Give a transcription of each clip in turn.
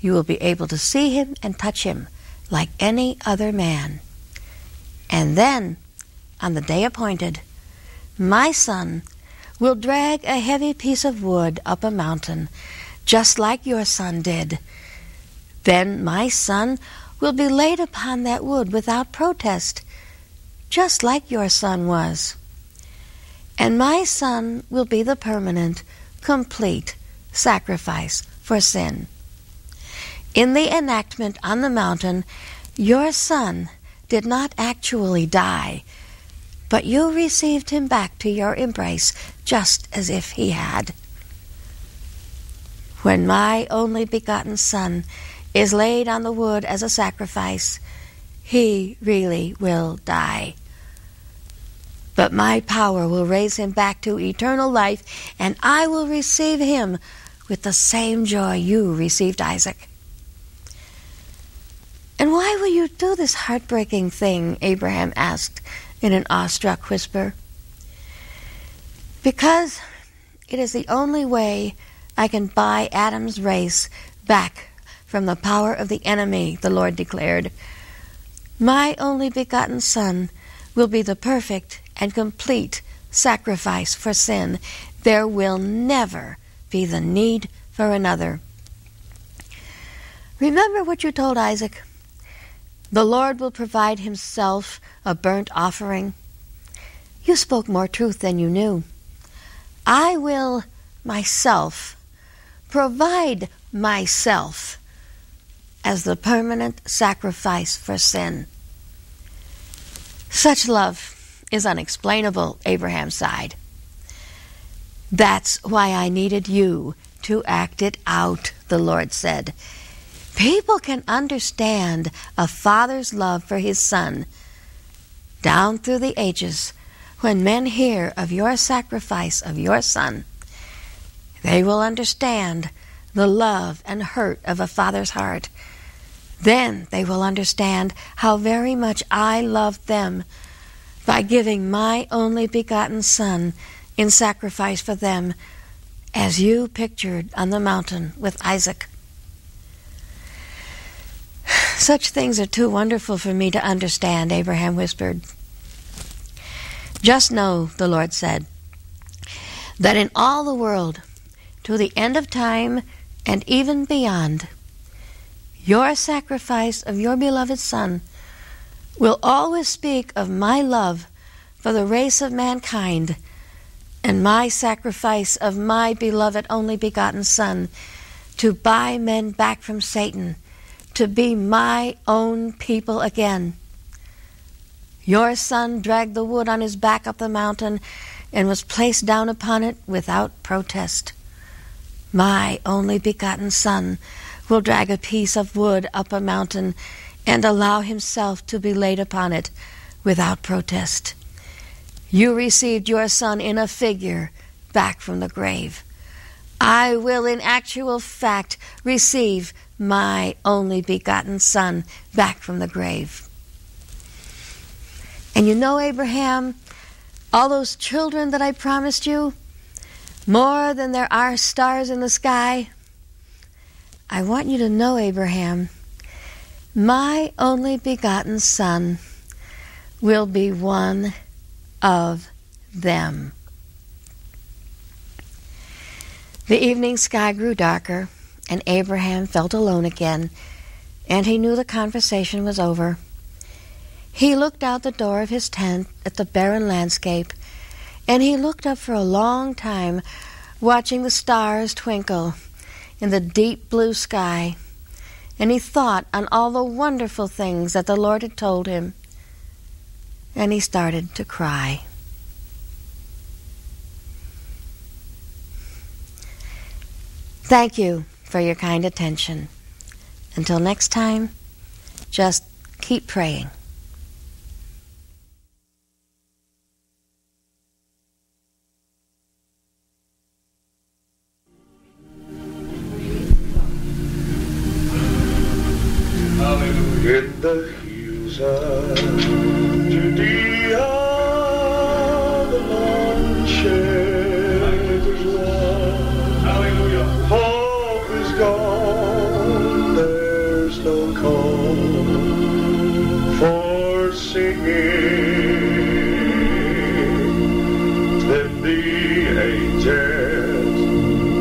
you will be able to see him and touch him like any other man. And then, on the day appointed, my son will drag a heavy piece of wood up a mountain, just like your son did. Then my son will be laid upon that wood without protest, just like your son was. And my son will be the permanent, complete sacrifice for sin. In the enactment on the mountain, your son did not actually die, but you received him back to your embrace just as if he had. When my only begotten son is laid on the wood as a sacrifice, he really will die. But my power will raise him back to eternal life, and I will receive him with the same joy you received Isaac. And why will you do this heartbreaking thing? Abraham asked in an awestruck whisper. Because it is the only way I can buy Adam's race back from the power of the enemy, the Lord declared. My only begotten son will be the perfect and complete sacrifice for sin. There will never be the need for another. Remember what you told Isaac? The Lord will provide himself a burnt offering. You spoke more truth than you knew. I will myself provide myself as the permanent sacrifice for sin. Such love is unexplainable, Abraham sighed. That's why I needed you to act it out, the Lord said. People can understand a father's love for his son down through the ages when men hear of your sacrifice of your son. They will understand the love and hurt of a father's heart. Then they will understand how very much I loved them by giving my only begotten son in sacrifice for them, as you pictured on the mountain with Isaac. Such things are too wonderful for me to understand, Abraham whispered. Just know, the Lord said, that in all the world, to the end of time and even beyond, your sacrifice of your beloved Son will always speak of my love for the race of mankind and my sacrifice of my beloved only begotten Son to buy men back from Satan, to be my own people again. Your son dragged the wood on his back up the mountain and was placed down upon it without protest. My only begotten Son will drag a piece of wood up a mountain and allow himself to be laid upon it without protest. You received your son in a figure back from the grave. I will in actual fact receive my only begotten Son back from the grave. And you know, Abraham, all those children that I promised you, more than there are stars in the sky, I want you to know, Abraham, my only begotten Son will be one of them. The evening sky grew darker, and Abraham felt alone again, and he knew the conversation was over. He looked out the door of his tent at the barren landscape, and he looked up for a long time, watching the stars twinkle in the deep blue sky, and he thought on all the wonderful things that the Lord had told him, and he started to cry. Thank you for your kind attention. Until next time, just keep praying. In the hills of Judea, the Lord shepherds walk. Hope is gone, for singing. Then the angels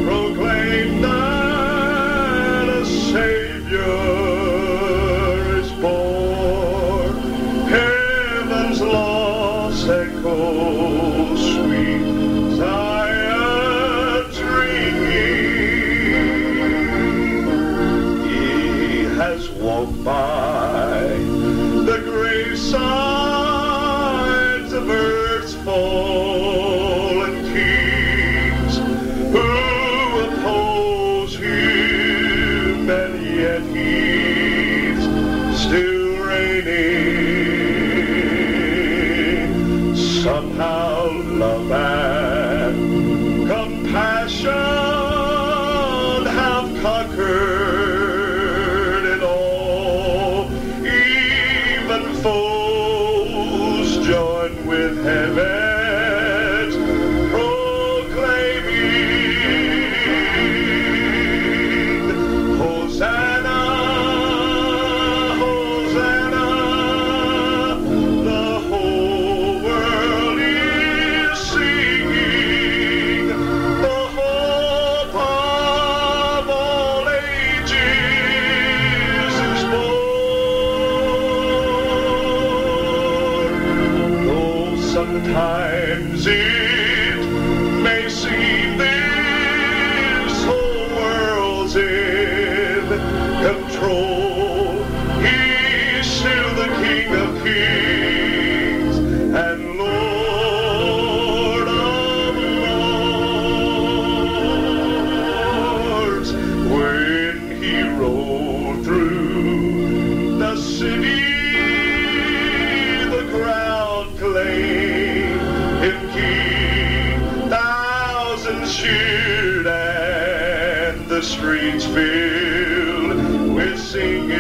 proclaim that a Savior is born. Heaven's lost echoes sweet Zion's ringing. He has walked by the gravesides of earth's fallen kings who oppose him, and yet he's still reigning. Somehow love and compassion have conquered it all. Even foes join with heaven's proclaiming, Hosanna, Hosanna. The whole world is singing. The hope of all ages is born. Though sometimes it may seem this whole world's in control, he's still the King of Kings and Lord of Lords. When he rode through the city, the crowd claimed him king. Thousands cheered and the streets filled with singing.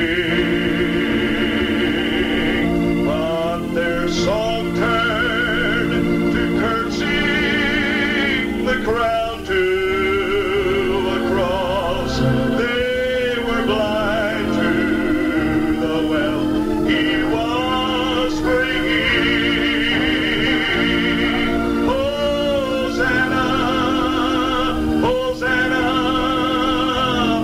But their song turned to curtsing the crown to a cross. They were blind to the wealth he was bringing. Hosanna, Hosanna.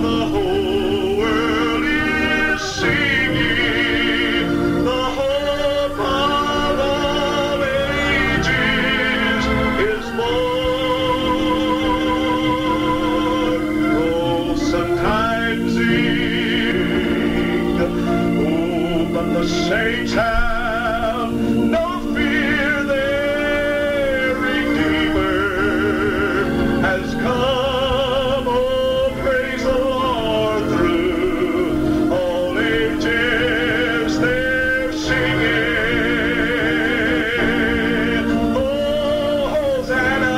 The whole world is singing. The hope of all ages is born. Oh, sometimes but the saints have no fear. Their Redeemer has come. Oh, praise the Lord. Through all ages they're singing. Oh, Hosanna,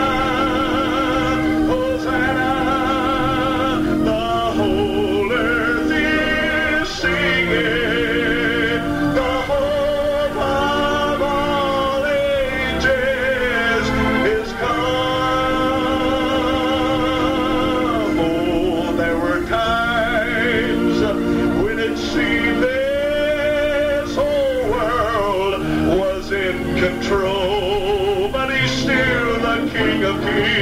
Hosanna. The whole earth is singing. The hope of all ages is come. Oh, there were times when it seemed this whole world was in control, but he's still the King of Kings.